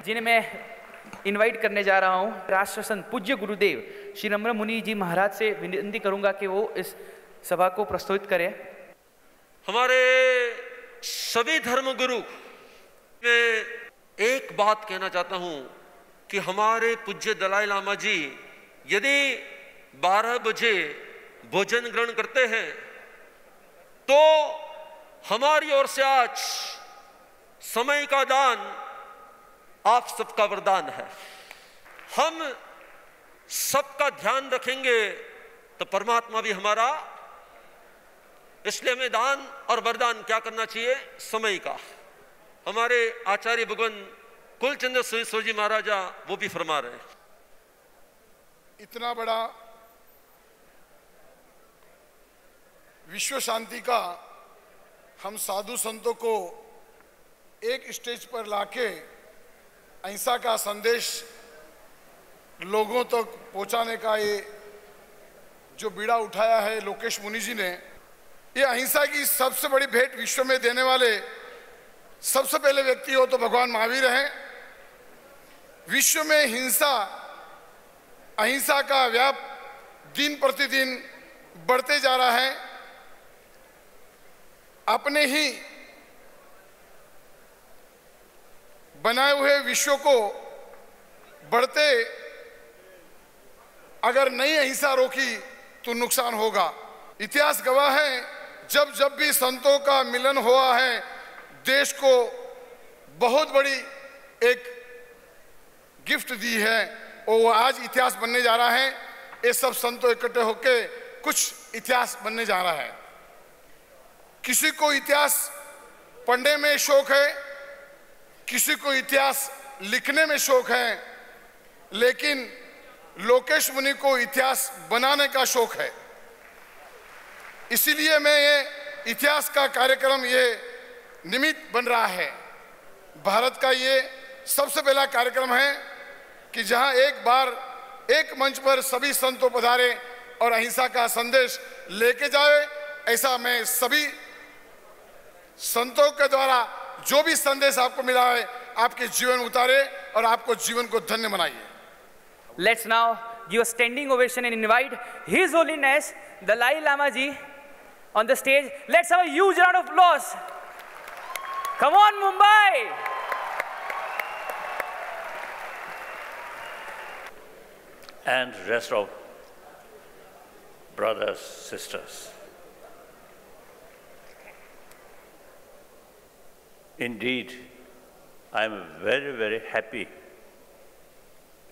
अब जिन्हें मैं इनवाइट करने जा रहा हूँ, राष्ट्र संत पूज्य गुरुदेव श्री नम्र मुनि जी महाराज से विनती करूंगा कि वो इस सभा को प्रस्तुत करें। हमारे सभी धर्म गुरु, मैं एक बात कहना चाहता हूं कि हमारे पूज्य दलाई लामा जी यदि 12 बजे भोजन ग्रहण करते हैं तो हमारी ओर से आज समय का दान आप सबका वरदान है। हम सबका ध्यान रखेंगे तो परमात्मा भी हमारा, इसलिए हमें दान और वरदान क्या करना चाहिए? समय का। हमारे आचार्य भगवान कुलचंद्र जी महाराजा वो भी फरमा रहे हैं। इतना बड़ा विश्व शांति का हम साधु संतों को एक स्टेज पर लाके अहिंसा का संदेश लोगों तक पहुंचाने का ये जो बीड़ा उठाया है लोकेश मुनि जी ने, ये अहिंसा की सबसे बड़ी भेंट विश्व में देने वाले सबसे पहले व्यक्ति हो तो भगवान महावीर हैं। विश्व में हिंसा, अहिंसा का व्याप दिन प्रतिदिन बढ़ते जा रहा है। अपने ही बनाए हुए विश्व को बढ़ते अगर नहीं अहिंसा रोकी तो नुकसान होगा। इतिहास गवाह है, जब जब भी संतों का मिलन हुआ है देश को बहुत बड़ी एक गिफ्ट दी है और वो आज इतिहास बनने जा रहा है। ये सब संतों इकट्ठे होके कुछ इतिहास बनने जा रहा है। किसी को इतिहास पढ़ने में शौक है, किसी को इतिहास लिखने में शौक है, लेकिन लोकेश मुनि को इतिहास बनाने का शौक है। इसीलिए मैं ये इतिहास का कार्यक्रम ये निमित्त बन रहा है। भारत का ये सबसे पहला कार्यक्रम है कि जहां एक बार एक मंच पर सभी संतों पधारे और अहिंसा का संदेश लेके जाए। ऐसा मैं सभी संतों के द्वारा जो भी संदेश आपको मिला है आपके जीवन में उतारे और आपको जीवन को धन्य बनाइए। Let's now give a standing ovation and invite His Holiness Dalai Lama Ji on the stage. Let's have a huge round of applause. Come on, Mumbai! And rest of brothers, sisters. Indeed, I am very, very happy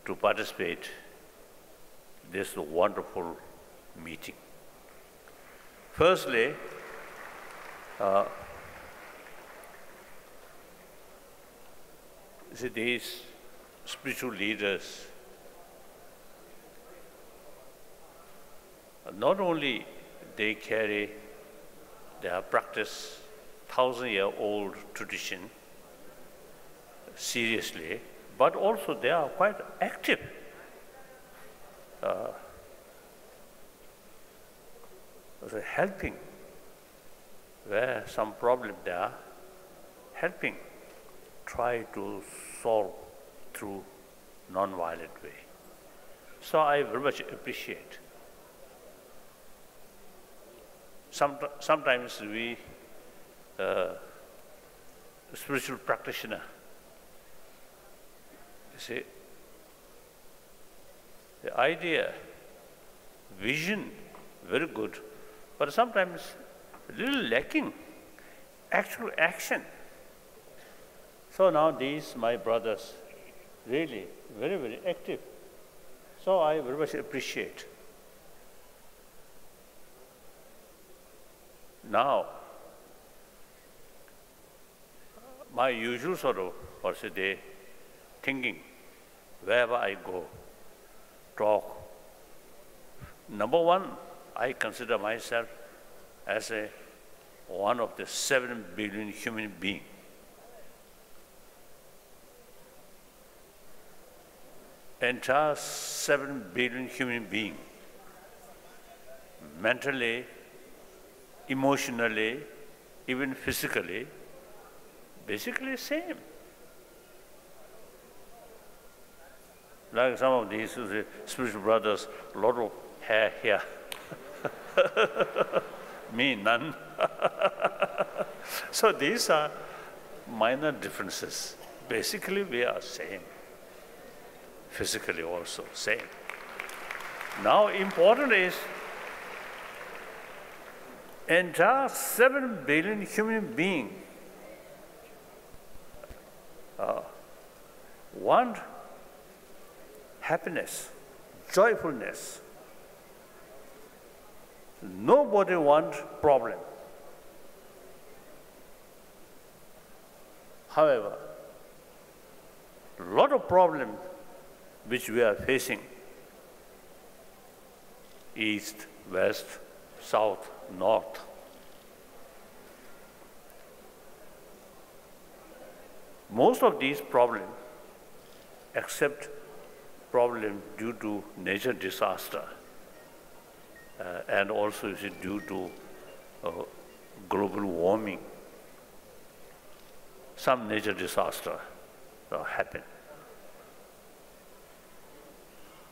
to participate in this wonderful meeting. Firstly, see, these spiritual leaders, not only they carry their practice 1,000-year-old tradition seriously, but also they are quite active. Helping where some problem there, helping try to solve through non-violent way. So I very much appreciate. Sometimes we, spiritual practitioner, you see, the idea, vision, very good, but sometimes a little lacking actual action. So now these, my brothers, really very, very active. So I very much appreciate. Now, my usual sort of, or say, day thinking, wherever I go, talk. Number one, I consider myself as one of the 7 billion human beings. Entire 7 billion human beings, mentally, emotionally, even physically, basically same. Like some of these spiritual brothers, a lot of hair here. Me, none. So these are minor differences. Basically, we are same. Physically also same. Now, important is entire 7 billion human beings want happiness, joyfulness. Nobody wants problem. However, a lot of problems which we are facing, east, west, south, north. Most of these problems, except problem due to nature disaster, and also is it due to global warming, some nature disaster happen.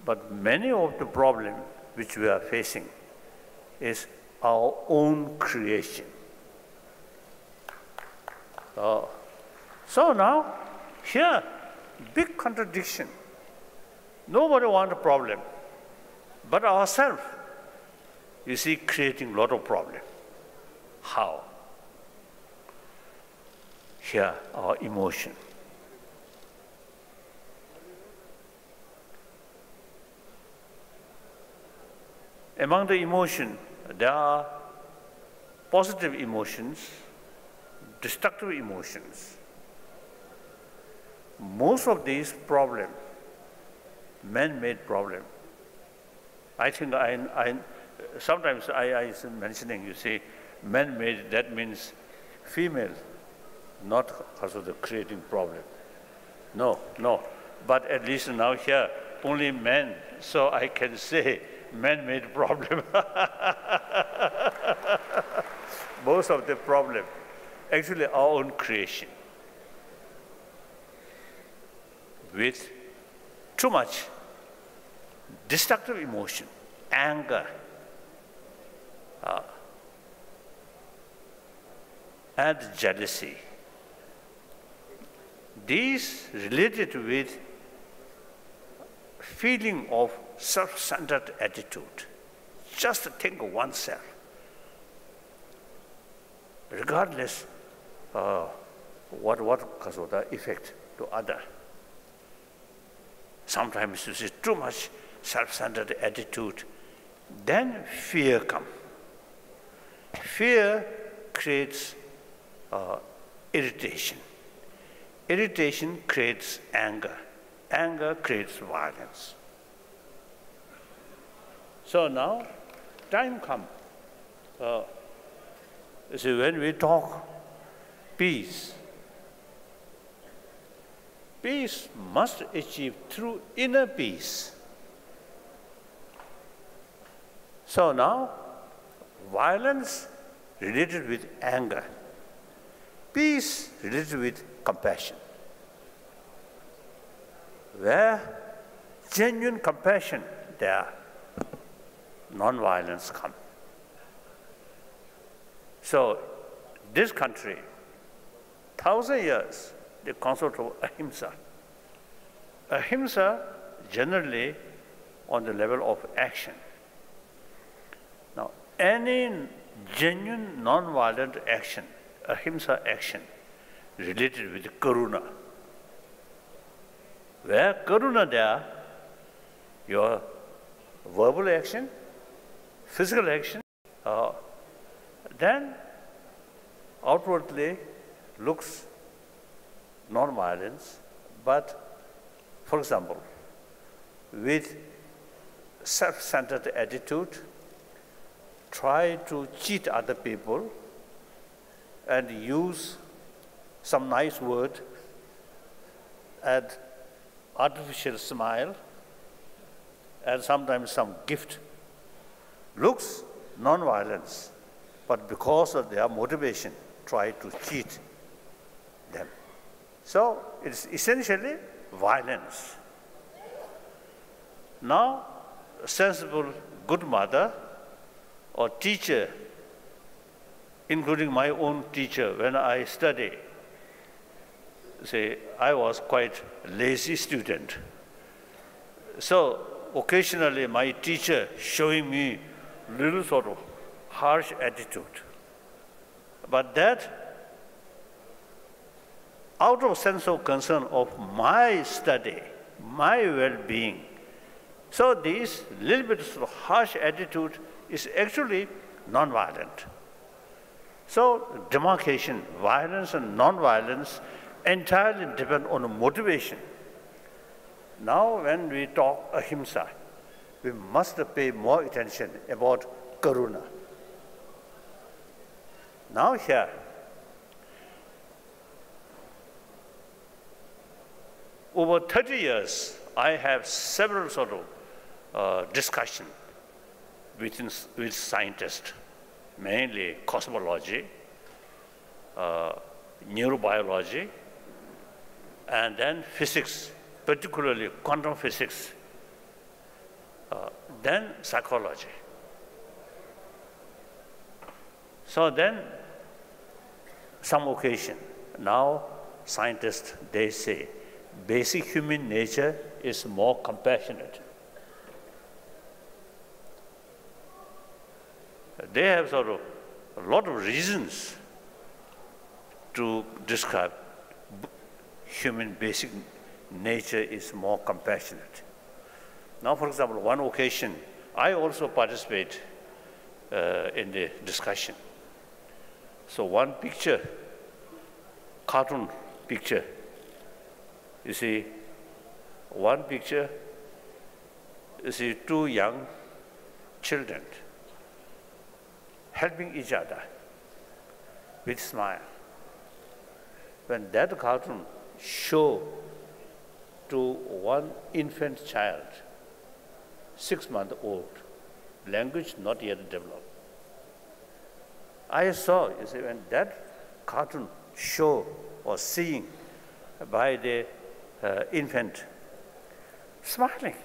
But many of the problems which we are facing is our own creation. So now, here, big contradiction. Nobody wants a problem, but ourselves, you see, creating a lot of problems. How? Here, our emotion. Among the emotions, there are positive emotions, destructive emotions. Most of these problems, man-made problems. I think sometimes I is mentioning, you see, man-made, that means female, not also the creating problem. No. But at least now here, only men, so I can say man-made problem. Most of the problem, actually our own creation. With too much destructive emotion, anger, and jealousy. These related with feeling of self-centered attitude, just to think of oneself, regardless what cause of the effect to other. Sometimes you see too much self-centered attitude, then fear comes. Fear creates irritation. Irritation creates anger. Anger creates violence. So now, time comes. You see, when we talk peace, peace must achieve through inner peace. So now, violence related with anger, peace related with compassion. Where genuine compassion, there non-violence comes. So this country, 1,000 years, the concept of ahimsa. Ahimsa generally on the level of action. Now, any genuine non-violent action, ahimsa action, related with karuna. Where karuna there, your verbal action, physical action, then outwardly looks non-violence, but, for example, with self-centered attitude, try to cheat other people and use some nice word and artificial smile and sometimes some gift. Looks non-violence, but because of their motivation, try to cheat them. So it's essentially violence. Now, a sensible, good mother or teacher, including my own teacher when I studied, say, I was quite lazy student. So occasionally my teacher showing me little sort of harsh attitude. But that, out of sense of concern of my study, my well-being. So this little bit of harsh attitude is actually non-violent. So demarcation, violence and non-violence entirely depend on motivation. Now when we talk ahimsa, we must pay more attention about karuna. Now here, over 30 years, I have several sort of discussion with scientists, mainly cosmology, neurobiology, and then physics, particularly quantum physics, then psychology. So then, some occasion, now scientists, they say, basic human nature is more compassionate. They have sort of a lot of reasons to describe human basic nature is more compassionate. Now, for example, one occasion, I also participate in the discussion. So one picture, cartoon picture, you see, one picture, you see two young children helping each other with smile. When that cartoon show to one infant child, 6-month-old, language not yet developed. I saw, you see, when that cartoon show or seeing by the infant smiling,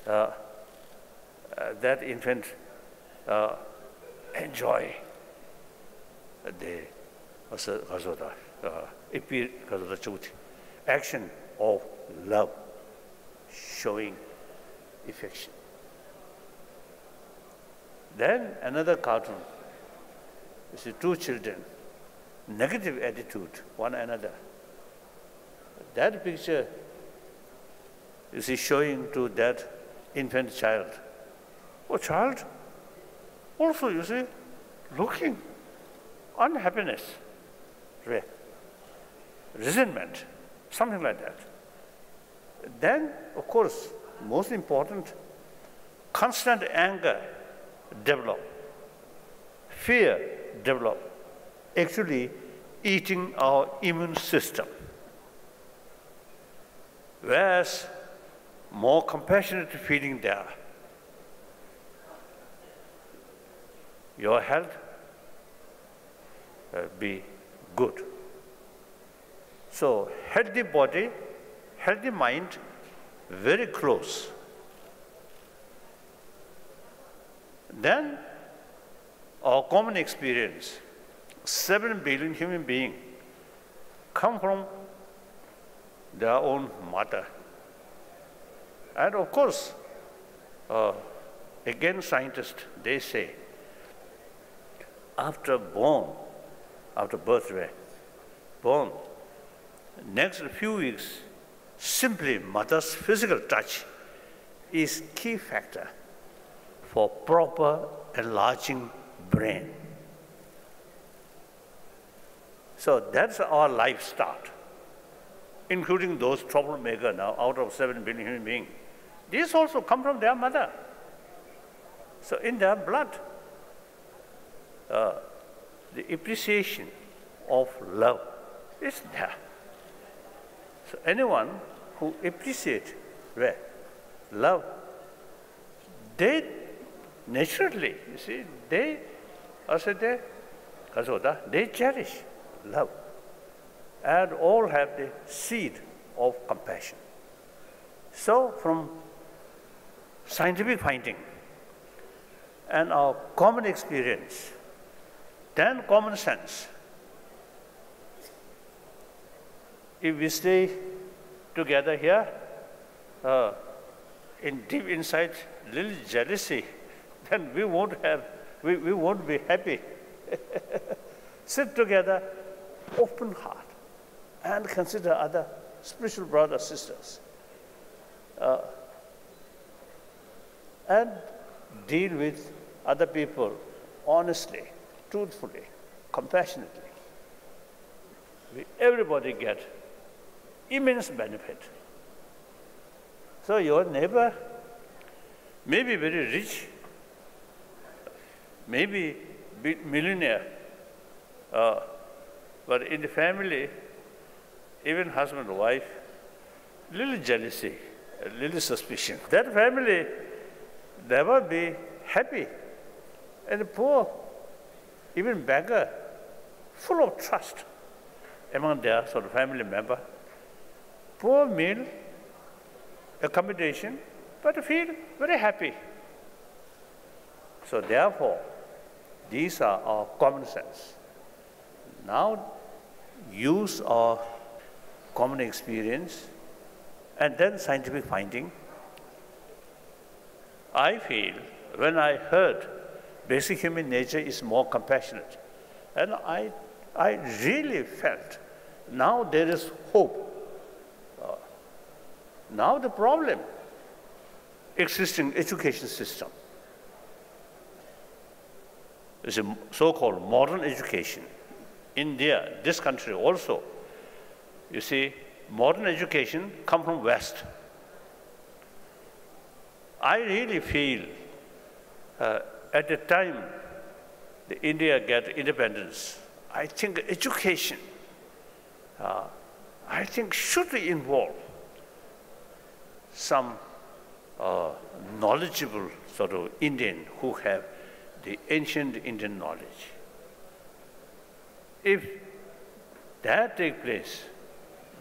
that infant enjoy the action of love, showing affection. Then another cartoon, you see two children, negative attitude one another. That picture, you see, showing to that infant child. Oh, child, also, you see, looking unhappiness, resentment, something like that. Then, of course, most important, constant anger develop, fear develop, actually eating our immune system. Whereas more compassionate feeling there, your health be good. So healthy body, healthy mind, very close. Then our common experience, 7 billion human beings come from their own mother. And of course, again scientists, they say, after birth, born, next few weeks, simply mother's physical touch is key factor for proper enlarging brain. So that's our life start, including those troublemakers now out of 7 billion human beings. These also come from their mother. So in their blood, the appreciation of love is there. So anyone who appreciates love, they naturally, you see, they cherish love and all have the seed of compassion. So from scientific finding and our common experience, then common sense, if we stay together here, in deep inside, little jealousy, then we won't be happy. Sit together, open heart, and consider other spiritual brothers, sisters, and deal with other people honestly, truthfully, compassionately. Everybody get immense benefit. So your neighbor may be very rich, maybe millionaire, but in the family, even husband and wife, little jealousy, a little suspicion. That family never be happy. And the poor, even beggar, full of trust among their sort of family member. Poor meal, accommodation, but feel very happy. So therefore, these are our common sense. Now use our common experience and then scientific finding. I feel when I heard basic human nature is more compassionate, and I really felt now there is hope. Now the problem, existing education system, is a so-called modern education. India, this country also, you see, modern education come from West. I really feel at the time the India get independence, I think education, I think should involve some knowledgeable sort of Indian who have the ancient Indian knowledge. If that takes place,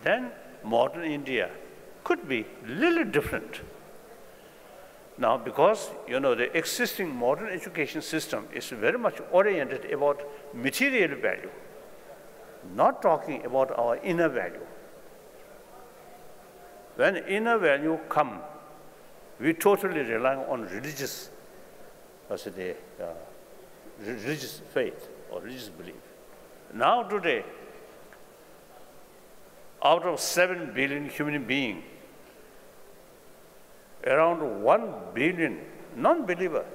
then modern India could be a little different. Now, because the existing modern education system is very much oriented about material value, not talking about our inner value. When inner value come, we totally rely on religious, religious faith or religious belief. Now today, out of 7 billion human beings, around 1 billion non-believer.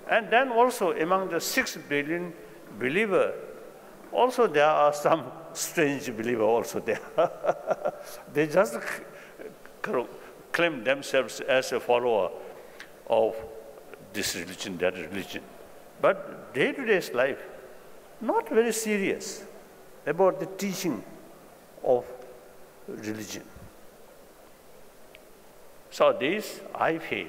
And then also among the 6 billion believer, also there are some strange believer also there. They just claim themselves as a follower of this religion, that religion. But day-to-day life, not very serious about the teaching of religion. So this, I feel,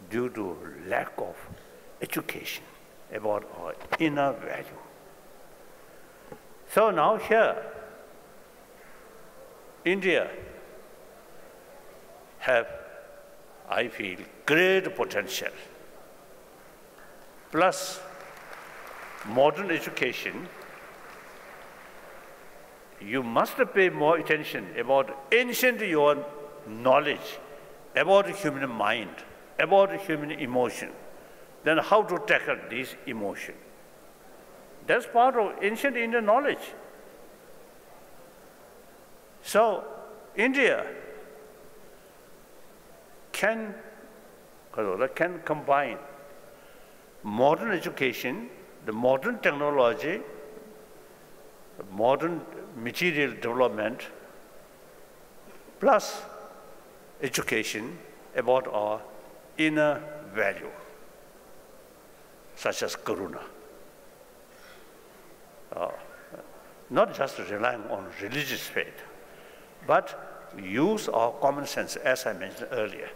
due to lack of education about our inner value. So now here, India have, I feel, great potential. Plus, modern education, you must pay more attention about ancient your knowledge about the human mind, about the human emotion, then how to tackle this emotion. That's part of ancient Indian knowledge. So India can combine modern education, the modern technology, modern material development, plus education about our inner value, such as karuna. Not just relying on religious faith, but use our common sense, as I mentioned earlier.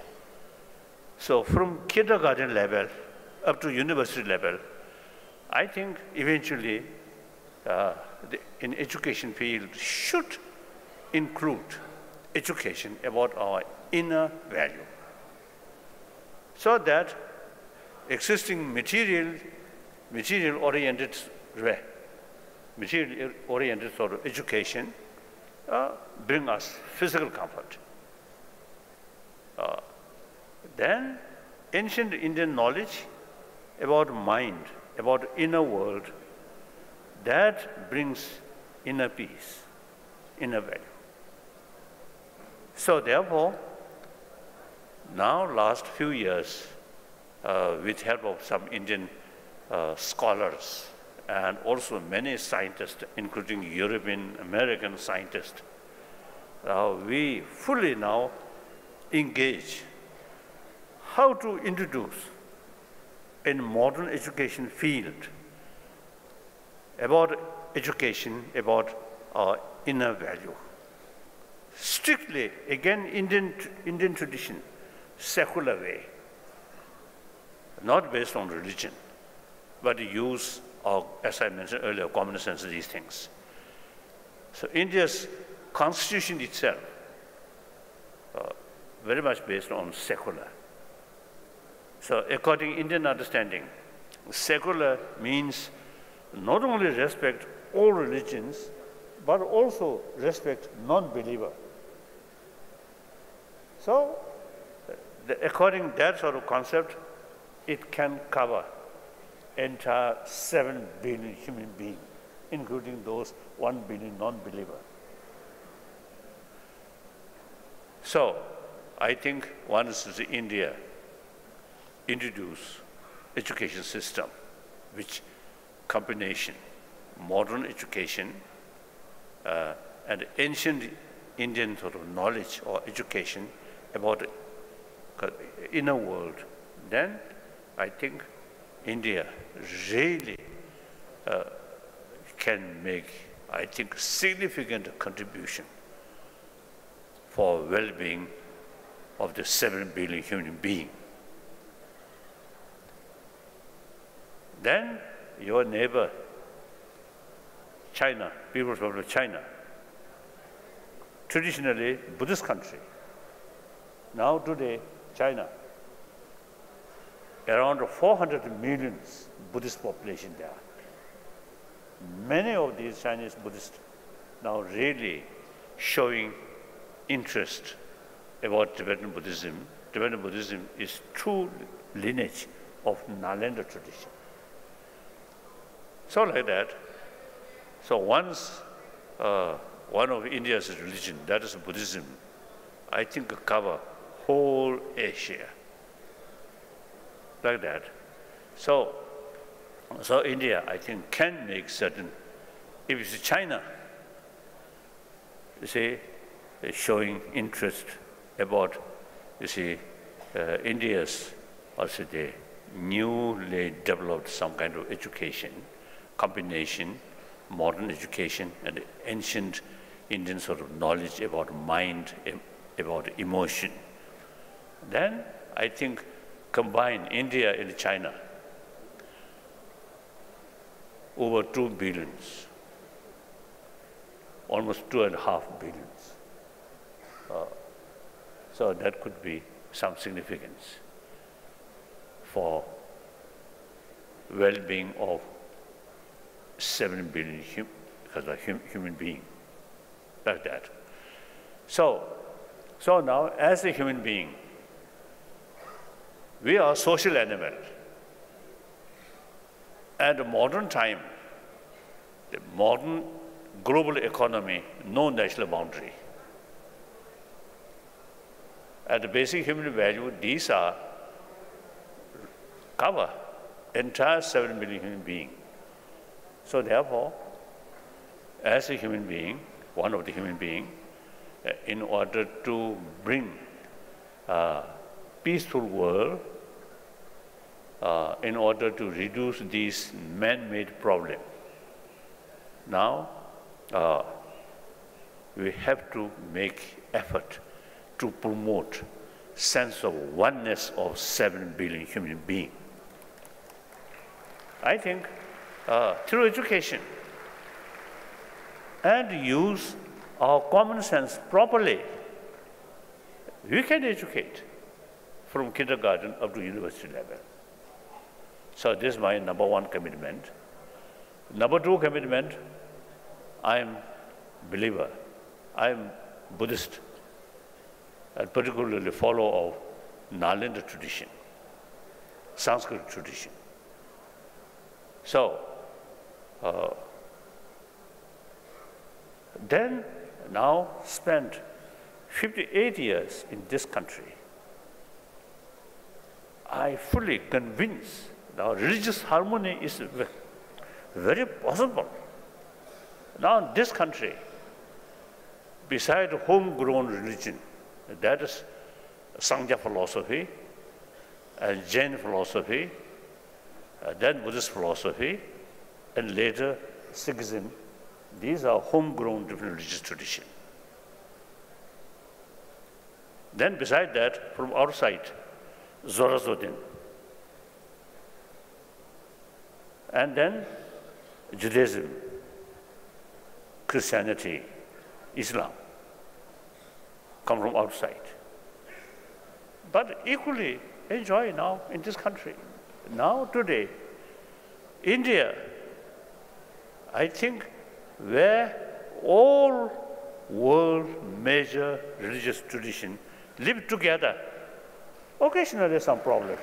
So from kindergarten level up to university level, I think eventually in education field should include education about our inner value, so that existing material-oriented sort of education bring us physical comfort. Then ancient Indian knowledge about mind, about inner world, that brings inner peace, inner value. So therefore, now last few years, with help of some Indian scholars and also many scientists, including European, American scientists, we fully now engage how to introduce in modern education field about education, about our inner value. Strictly, again, Indian tradition, secular way, not based on religion, but use of, as I mentioned earlier, common sense, these things. So India's constitution itself, very much based on secular. So according to Indian understanding, secular means not only respect all religions, but also respect non-believer. So according to that sort of concept, it can cover entire 7 billion human beings, including those 1 billion non-believer. So I think once India introduce education system, which combination modern education and ancient Indian sort of knowledge or education about the inner world, then I think India really can make, I think, significant contribution for well-being of the 7 billion human beings. Then your neighbor, China, People's Republic of China, traditionally Buddhist country. Now today, China, around 400 million Buddhist population there. Many of these Chinese Buddhists now really showing interest about Tibetan Buddhism. Tibetan Buddhism is true lineage of Nalanda tradition. So like that, so once one of India's religion, that is Buddhism, I think cover whole Asia, like that. So India, I think, can make certain, if it's China, you see, showing interest about, you see, India's, also the newly developed some kind of education, combination, modern education and ancient Indian sort of knowledge about mind, about emotion. Then I think combine India and China, over 2 billions, almost 2.5 billions. So that could be some significance for well-being of 7 billion human being, like that. So now, as a human being, we are social animal. At the modern time, the modern global economy, no national boundary. At the basic human value, these are cover entire 7 billion human beings. So therefore, as a human being, one of the human beings, in order to bring a peaceful world, in order to reduce these man-made problems, now we have to make effort to promote sense of oneness of 7 billion human beings. I think through education and use our common sense properly, we can educate from kindergarten up to university level. So this is my number one commitment. Number two commitment, I am believer, I am Buddhist, and particularly follow of Nalanda tradition, Sanskrit tradition. So, then now spent 58 years in this country. I fully convinced now religious harmony is very possible. Now in this country, beside homegrown religion, that is Sangha philosophy, and Jain philosophy, then Buddhist philosophy, and later Sikhism, these are homegrown different religious traditions. Then beside that, from outside, Zoroastrian, and then Judaism, Christianity, Islam come from outside. But equally enjoy now in this country. Now today, India, I think where all world major religious traditions live together. Occasionally some problem.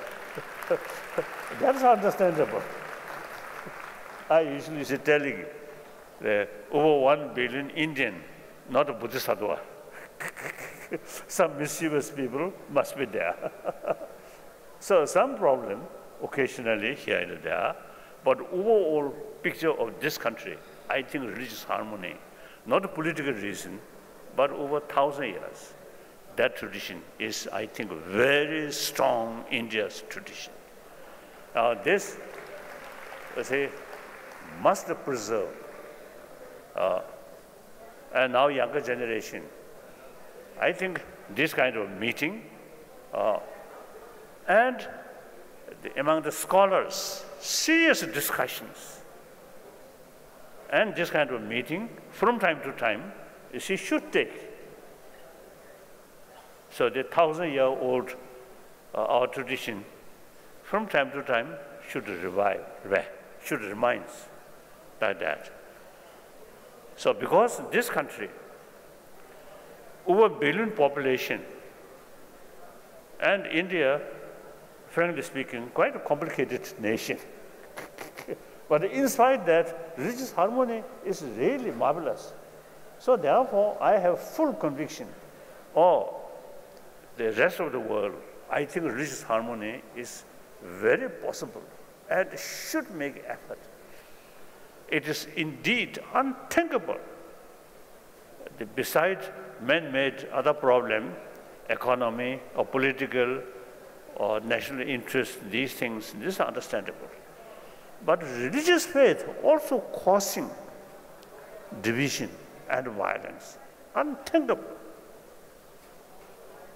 That's understandable. I usually say telling over 1 billion Indian, not a Buddhist sadhua. Some mischievous people must be there. So some problem occasionally here and there, but overall picture of this country, I think religious harmony, not a political reason, but over 1,000 years. That tradition is, I think, very strong India's tradition. Now this, I say, must preserve. And now younger generation, I think this kind of meeting and among the scholars, serious discussions, and this kind of meeting from time to time, she should take. So the 1,000-year-old our tradition, from time to time, should revive, should remind like that. So because this country, over 1 billion population, and India, frankly speaking, quite a complicated nation. But inside that, religious harmony is really marvelous. So therefore, I have full conviction, the rest of the world, I think religious harmony is very possible and should make effort. It is indeed unthinkable. Besides man-made other problem, economy or political or national interest, these things, this is understandable. But religious faith also causing division and violence, unthinkable.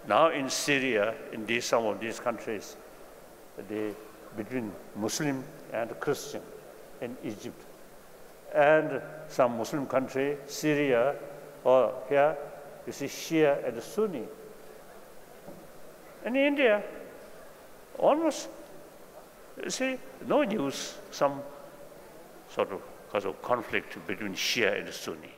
Now in Syria, in some of these countries, between Muslim and Christian in Egypt, and some Muslim country, Syria, or here, you see Shia and Sunni. In India, almost, you see, no news, some sort of cause of conflict between Shia and Sunni.